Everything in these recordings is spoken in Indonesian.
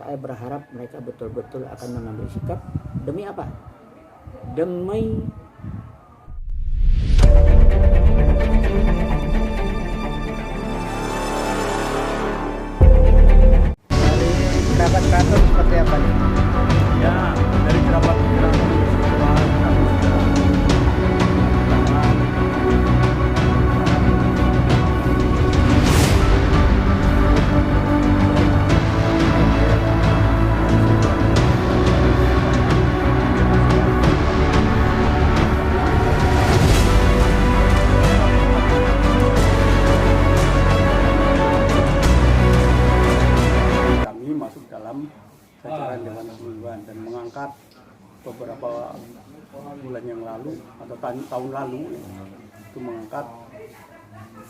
Saya berharap mereka betul-betul akan mengambil sikap demi apa? Demi kerabat keraton seperti apa nih? Ya, dari kerabat keraton keseluruhan kami sudah kami masuk dalam jajaran Dewan Pemilihan dan mengangkat beberapa bulan yang lalu atau tahun lalu itu mengangkat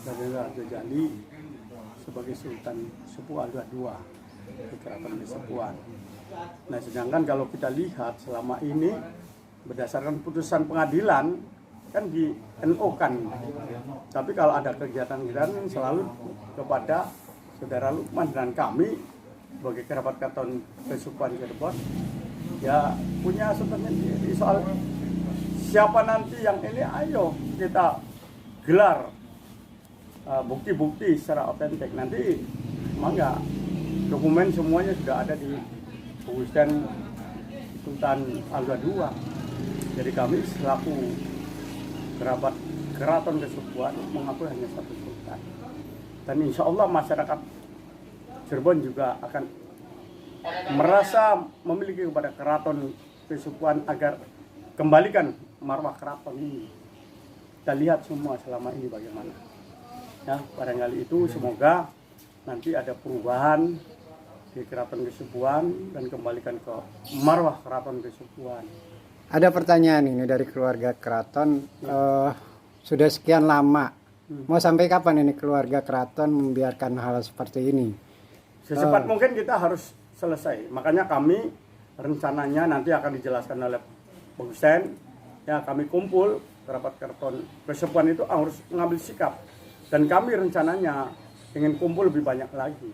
Raden Jajali sebagai Sultan Sepuh Alda II di Keraton Kesepuhan. Nah, sedangkan kalau kita lihat selama ini berdasarkan putusan pengadilan kan di NO kan, tapi kalau ada kegiatan-kegiatan selalu kepada Saudara Lukman dan kami sebagai kerabat Keraton Kesepuhan Cirebon ya punya sebenarnya soal siapa nanti yang ini, ayo kita gelar bukti-bukti secara otentik. Nanti mangga dokumen semuanya sudah ada di Pengusdan Sultan Alda II. Jadi kami selaku kerabat Keraton Kesepuhan mengakui hanya satu sultan. Dan insya Allah masyarakat Cirebon juga akan merasa memiliki kepada Keraton Kesepuhan agar kembalikan marwah keraton ini. Kita lihat semua selama ini bagaimana. Ya, barangkali itu semoga nanti ada perubahan di Keraton Kesepuhan dan kembalikan ke marwah Keraton Kesepuhan. Ada pertanyaan ini dari keluarga keraton, sudah sekian lama, mau sampai kapan ini keluarga keraton membiarkan hal seperti ini? Secepat mungkin kita harus selesai. Makanya kami rencananya nanti akan dijelaskan oleh Pengusdan. Ya, kami kumpul kerabat Keraton Kesepuhan itu harus mengambil sikap. Dan kami rencananya ingin kumpul lebih banyak lagi.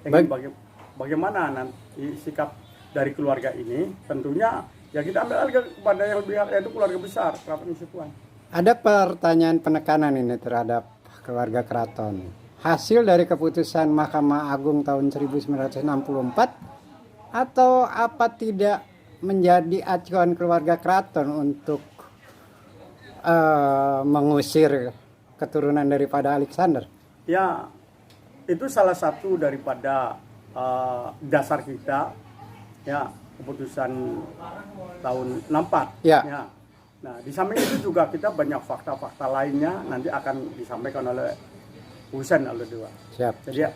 Ingin bagaimana nanti sikap dari keluarga ini, tentunya ya kita ambil alih kepada yang lebih, yaitu keluarga besar Keraton Kesepuhan. Ada pertanyaan penekanan ini terhadap keluarga keraton. Hasil dari keputusan Mahkamah Agung tahun 1964 atau apa tidak menjadi acuan keluarga keraton untuk mengusir keturunan daripada Alexander? Ya, itu salah satu daripada dasar kita, ya, keputusan tahun 64. Ya. Ya. Nah, di samping itu juga kita banyak fakta-fakta lainnya nanti akan disampaikan oleh Pengusdan Alda II. Siap. Jadi ya,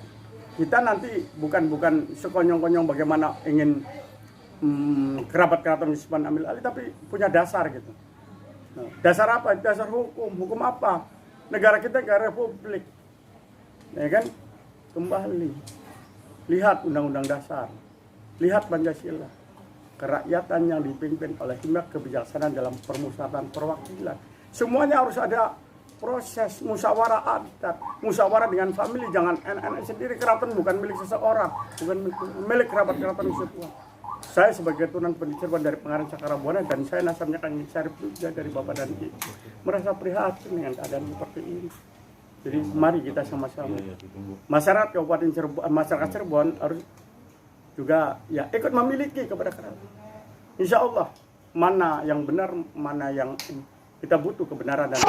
kita nanti bukan sekonyong-konyong bagaimana ingin kerabat Keraton Kesepuhan ambil alih, tapi punya dasar gitu. Nah, dasar apa? Dasar hukum apa? Negara kita negara republik, ya kan? Kembali lihat Undang-Undang Dasar, lihat Pancasila, kerakyatan yang dipimpin oleh hikmat kebijaksanaan dalam permusyawaratan perwakilan. Semuanya harus ada proses musyawarah adat, musyawarah dengan famili, jangan enak-enak sendiri. Keraton bukan milik seseorang, bukan milik kerabat Keraton Kesepuhan. Saya sebagai turunan Cirebon dari Pengarang Cakrabuana dan saya nasabnya Kang Syarif juga dari Bapak dan Ibu merasa prihatin dengan keadaan seperti ini. Jadi mari kita sama-sama masyarakat Kabupaten Cirebon, masyarakat Cirebon harus juga ya ikut memiliki kepada keraton. Insya Allah mana yang benar, mana yang kita butuh kebenaran dan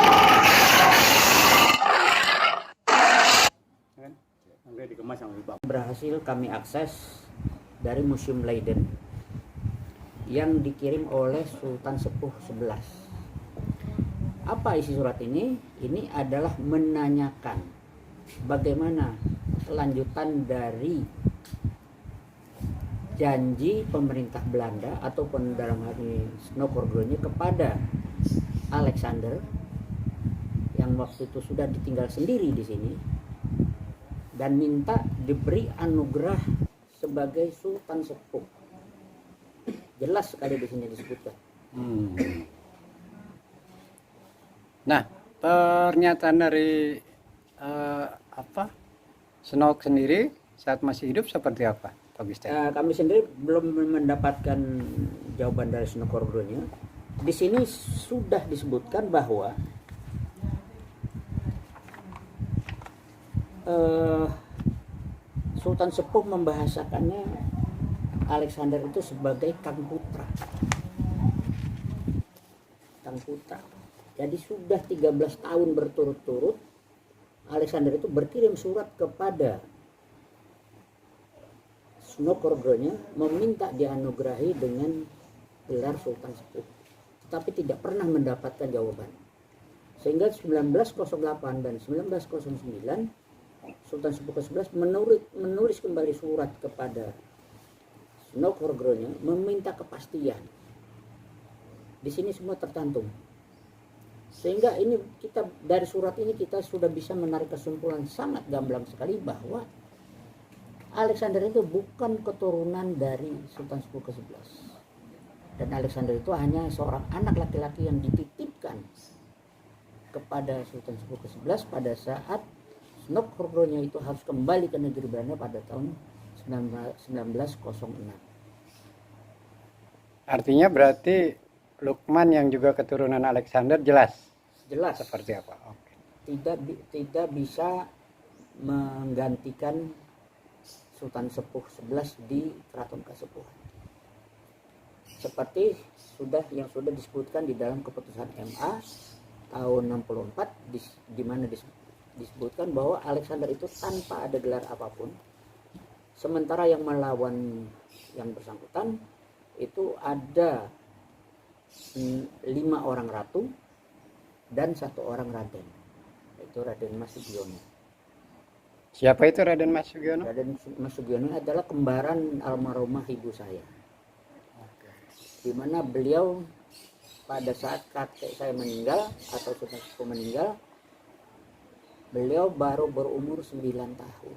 berhasil kami akses dari Museum Leiden yang dikirim oleh Sultan Sepuh 11. Apa isi surat ini? Ini adalah menanyakan bagaimana kelanjutan dari janji pemerintah Belanda ataupun dalam hal ini Snokordonya kepada Alexander yang waktu itu sudah ditinggal sendiri di sini dan minta diberi anugerah sebagai Sultan Sepuh. Jelas sekali di sini disebutkan. Nah, pernyataan dari Senok sendiri saat masih hidup seperti apa, Pak Gusten? Kami sendiri belum mendapatkan jawaban dari Sunokordonya. Di sini sudah disebutkan bahwa Sultan Sepuh membahasakannya Alexander itu sebagai Kang Putra. Kang Putra. Jadi sudah 13 tahun berturut-turut Alexander itu berkirim surat kepada Sunokordonya meminta dianugerahi dengan gelar Sultan Sepuh, tetapi tidak pernah mendapatkan jawaban. Sehingga 1908 dan 1909 Sultan Sepuh ke-11 menulis kembali surat kepada Sunokordonya meminta kepastian. Di sini semua tercantum. Sehingga ini kita dari surat ini kita sudah bisa menarik kesimpulan sangat gamblang sekali bahwa Alexander itu bukan keturunan dari Sultan Sepuh ke-11. Dan Alexander itu hanya seorang anak laki-laki yang dititipkan kepada Sultan Sepuh ke-11 pada saat Sunokordonya itu harus kembali ke negeri Belanda pada tahun 1906. Artinya berarti Lukman yang juga keturunan Alexander jelas seperti apa? Oke. Tidak bisa menggantikan Sultan Sepuh 11 di Keraton Kasepuhan. Seperti yang sudah disebutkan di dalam keputusan MA tahun 64 di mana disebutkan bahwa Alexander itu tanpa ada gelar apapun, sementara yang melawan yang bersangkutan itu ada 5 orang ratu dan 1 orang raden, yaitu Raden Mas Sugiono. Siapa itu Raden Mas Sugiono? Raden Mas Sugiono adalah kembaran almarhumah ibu saya, di mana beliau pada saat kakek saya meninggal atau Sultan Sepuh meninggal, beliau baru berumur 9 tahun.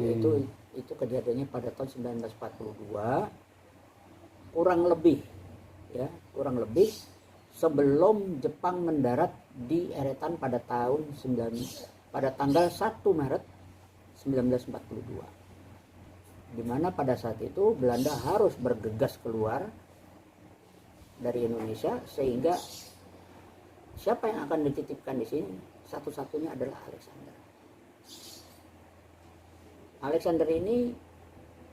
Yaitu itu kejadiannya pada tahun 1942, kurang lebih sebelum Jepang mendarat di Eretan pada tanggal 1 Maret 1942, di mana pada saat itu Belanda harus bergegas keluar dari Indonesia, sehingga siapa yang akan dititipkan di sini satu-satunya adalah Alexander. Alexander ini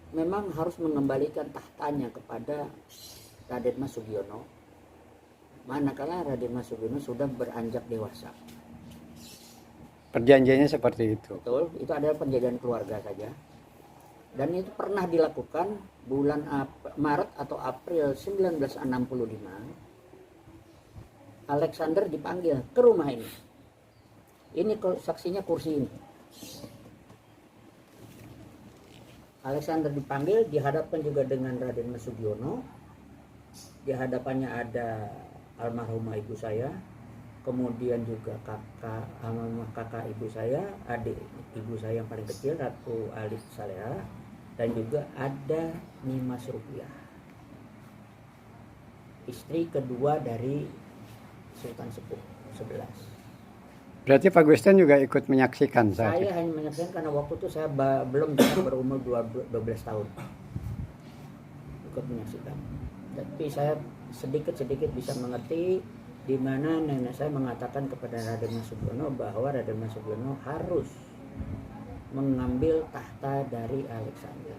memang harus mengembalikan tahtanya kepada Raden Mas Sugiono, manakala Raden Mas Sugiono sudah beranjak dewasa. Perjanjiannya seperti itu. Betul, itu adalah perjanjian keluarga saja. Dan itu pernah dilakukan bulan Maret atau April 1965. Alexander dipanggil ke rumah ini. Ini saksinya kursi ini. Alexander dipanggil, dihadapkan juga dengan Raden Mas Sugiono. Di hadapannya ada almarhumah ibu saya, kemudian juga kakak ibu saya, adik ibu saya yang paling kecil Ratu Alif Saleha, dan juga ada Nimas Rupiah, istri kedua dari Sultan Sepuh 11. Berarti Pak Gusten juga ikut menyaksikan saat itu? Saya hanya menyaksikan karena waktu itu saya belum berumur 12 tahun. Ikut menyaksikan. Tapi saya sedikit-sedikit bisa mengerti di mana nenek saya mengatakan kepada Raden Mas Sugiono bahwa Raden Mas Sugiono harus mengambil tahta dari Alexander.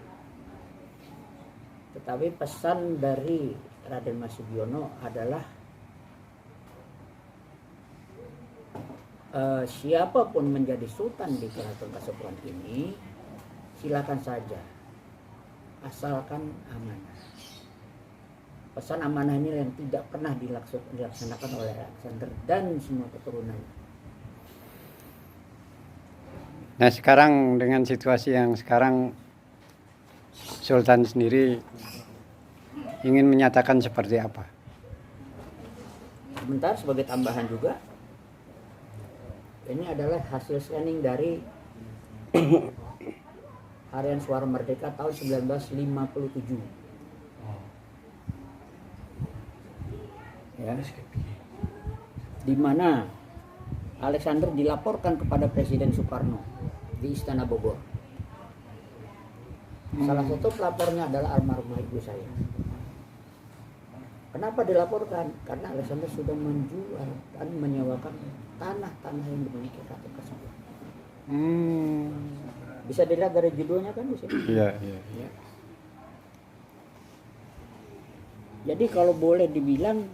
Tetapi pesan dari Raden Mas Sugiono adalah siapapun menjadi sultan di Keraton Kasepuhan ini silakan saja, asalkan amanah. Pesan amanah ini yang tidak pernah dilaksanakan oleh Alexander dan semua keturunan. Nah sekarang dengan situasi yang sekarang, Sultan sendiri ingin menyatakan seperti apa? Sebentar sebagai tambahan juga, ini adalah hasil scanning dari Harian Suara Merdeka tahun 1957. Ya, di mana Alexander dilaporkan kepada Presiden Soekarno di Istana Bogor Salah satu pelapornya adalah almarhumah ibu saya. Kenapa dilaporkan? Karena Alexander sudah menjual dan menyewakan tanah-tanah yang dimiliki keraton Kasepuhan. Bisa dilihat dari judulnya kan di sini. Iya. Ya. Jadi kalau boleh dibilang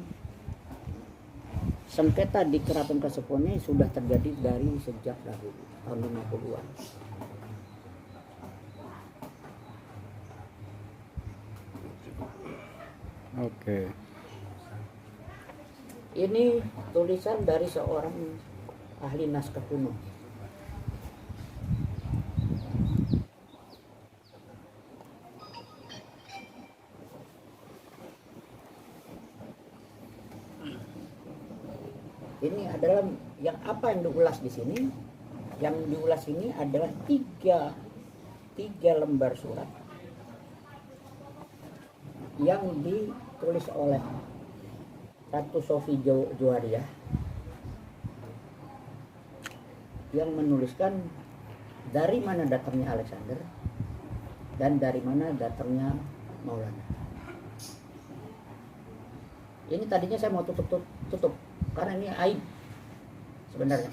sengketa di keraton Kasepuhan ini sudah terjadi dari sejak dahulu tahun 50-an. Oke. Ini tulisan dari seorang ahli naskah kuno. Ini adalah yang apa yang diulas di sini. Yang diulas ini adalah tiga lembar surat yang ditulis oleh Ratu Sofi Juwaria yang menuliskan dari mana datangnya Alexander dan dari mana datangnya Maulana. Ini tadinya saya mau tutup karena ini aib sebenarnya.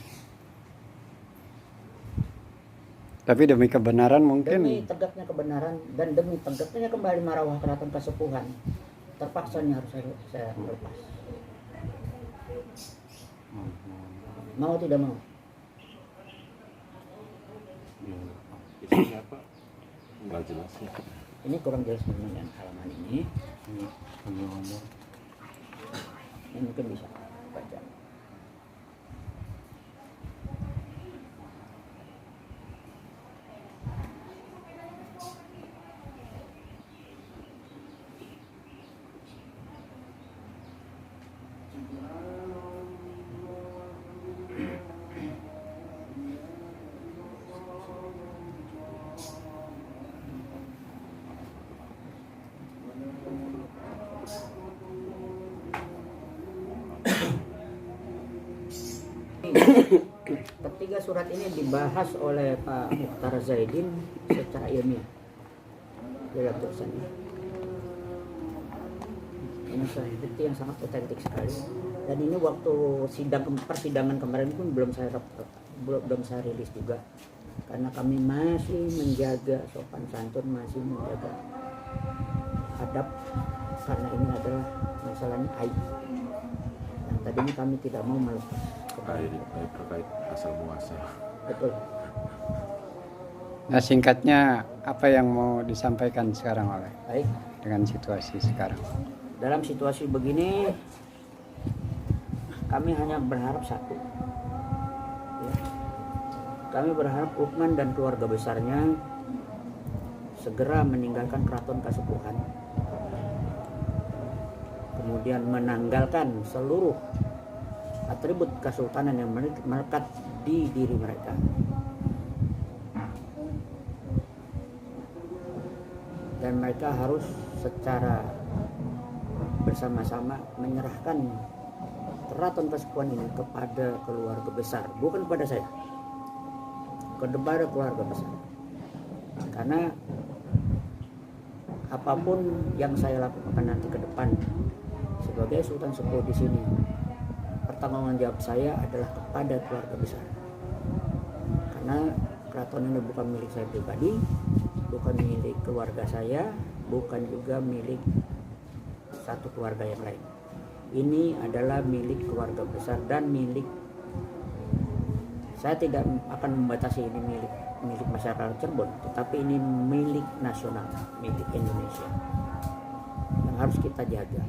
Tapi demi kebenaran mungkin. Demi tegaknya kebenaran dan demi tegaknya kembali marwah keraton Kasepuhan, terpaksa ini harus saya lepas. Mau tidak mau. Isinya apa? Nggak jelas ya. Ini kurang jelas dengan halaman ini. Ini mungkin bisa baca. Ketiga surat ini dibahas oleh Pak Mukhtar Zaidin secara ilmiah dalam tulisannya. Ini bukti yang sangat otentik sekali. Dan ini waktu persidangan kemarin pun belum saya rilis juga, karena kami masih menjaga sopan santun, masih menjaga adab, karena ini adalah masalahnya aib. Yang tadinya kami tidak mau melepas. Terkait asal muasal. Betul. Nah, singkatnya apa yang mau disampaikan sekarang oleh Baik. dengan situasi sekarang? Dalam situasi begini, kami hanya berharap satu. Ya. Kami berharap Lukman dan keluarga besarnya segera meninggalkan keraton Kasepuhan, kemudian menanggalkan seluruh atribut kesultanan yang melekat di diri mereka. Dan mereka harus secara bersama-sama menyerahkan keraton Kasepuhan ini kepada keluarga besar, bukan kepada saya, kepada keluarga besar. Karena apapun yang saya lakukan nanti ke depan sebagai Sultan Sepuh di sini, pertanggungan jawab saya adalah kepada keluarga besar. Karena keraton ini bukan milik saya pribadi, bukan milik keluarga saya, bukan juga milik satu keluarga yang lain. Ini adalah milik keluarga besar dan milik, saya tidak akan membatasi ini milik masyarakat Cirebon, tetapi ini milik nasional, milik Indonesia yang harus kita jaga.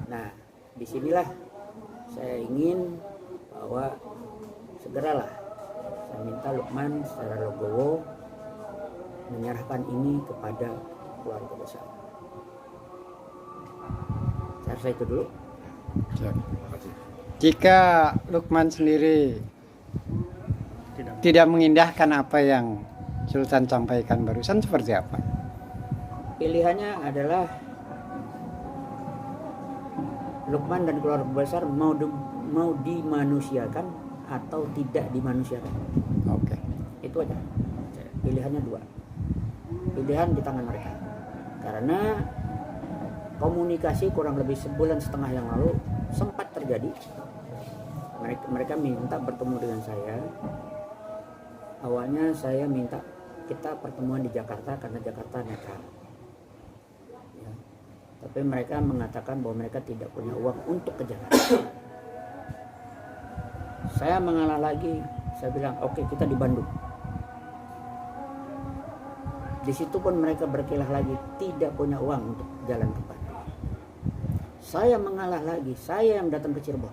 Nah, disinilah saya ingin bahwa segeralah saya minta Lukman secara legowo menyerahkan ini kepada keluarga besar. Saya rasa itu dulu. Jika Lukman sendiri tidak mengindahkan apa yang Sultan sampaikan barusan, seperti apa? Pilihannya adalah Lukman dan keluarga besar mau dimanusiakan atau tidak dimanusiakan. Oke. Itu aja. pilihannya dua. Pilihan di tangan mereka. Karena komunikasi kurang lebih sebulan setengah yang lalu sempat terjadi. Mereka minta bertemu dengan saya. Awalnya saya minta kita pertemuan di Jakarta karena Jakarta netral. Ya. Tapi mereka mengatakan bahwa mereka tidak punya uang untuk ke Jakarta. Saya mengalah lagi, saya bilang oke, kita di Bandung. Di situ pun mereka berkilah lagi, tidak punya uang untuk jalan ke Bandung. Saya mengalah lagi, saya yang datang ke Cirebon.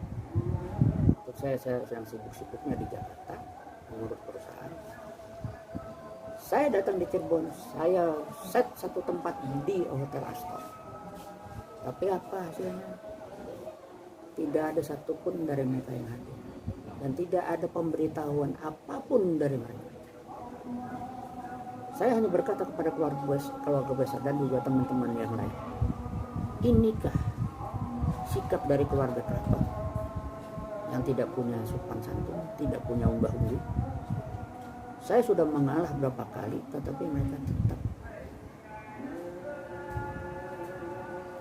Untuk saya sedang sibuk-sibuknya di Jakarta mengurus perusahaan. Saya datang di Cirebon, saya set satu tempat di Hotel Astor. Tapi apa hasilnya? Tidak ada satupun dari mereka yang hadir. Dan tidak ada pemberitahuan apapun dari mereka. Saya hanya berkata kepada keluarga besar dan juga teman-teman yang lain. Inikah sikap dari keluarga keraton yang tidak punya sopan santun, tidak punya unggah-ungguh? Saya sudah mengalah berapa kali, tetapi mereka tetap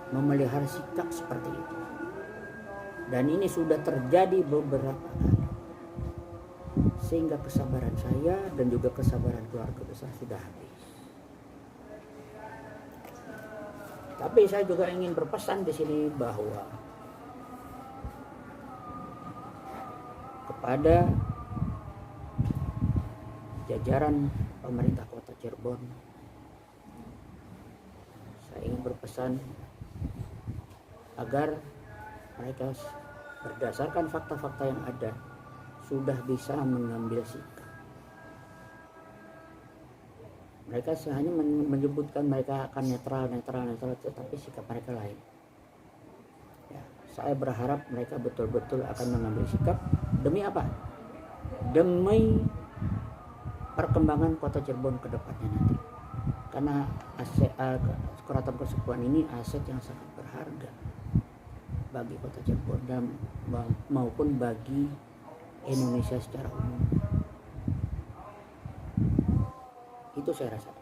memelihara sikap seperti itu. Dan ini sudah terjadi beberapa kali. Sehingga kesabaran saya dan juga kesabaran keluarga besar sudah habis. Tapi saya juga ingin berpesan di sini bahwa kepada jajaran pemerintah Kota Cirebon, saya ingin berpesan agar mereka berdasarkan fakta-fakta yang ada sudah bisa mengambil sikap. Mereka hanya menyebutkan mereka akan netral, tetapi sikap mereka lain. Ya, saya berharap mereka betul-betul akan mengambil sikap demi apa? Demi perkembangan Kota Cirebon ke depannya nanti. Karena Keraton Kasepuhan ini aset yang sangat berharga bagi Kota Cirebon dan maupun bagi Indonesia secara umum. Itu saya rasa.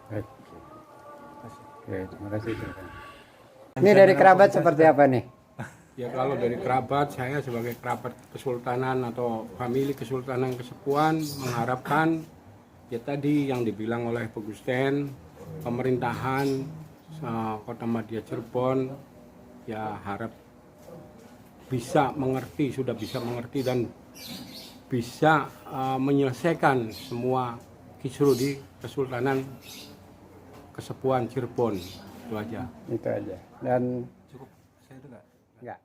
Baik. Oke, terima kasih. Ini dari kerabat seperti apa nih? Ya kalau dari kerabat, saya sebagai kerabat Kesultanan atau famili Kesultanan Kasepuhan mengharapkan ya tadi yang dibilang oleh Pak Gusten, pemerintahan Kota Madya Cirebon ya harap bisa mengerti, sudah bisa mengerti dan bisa menyelesaikan semua kisruh di Kesultanan Kasepuhan Cirebon. Itu aja. Itu aja. Dan Cukup saya itu enggak? enggak.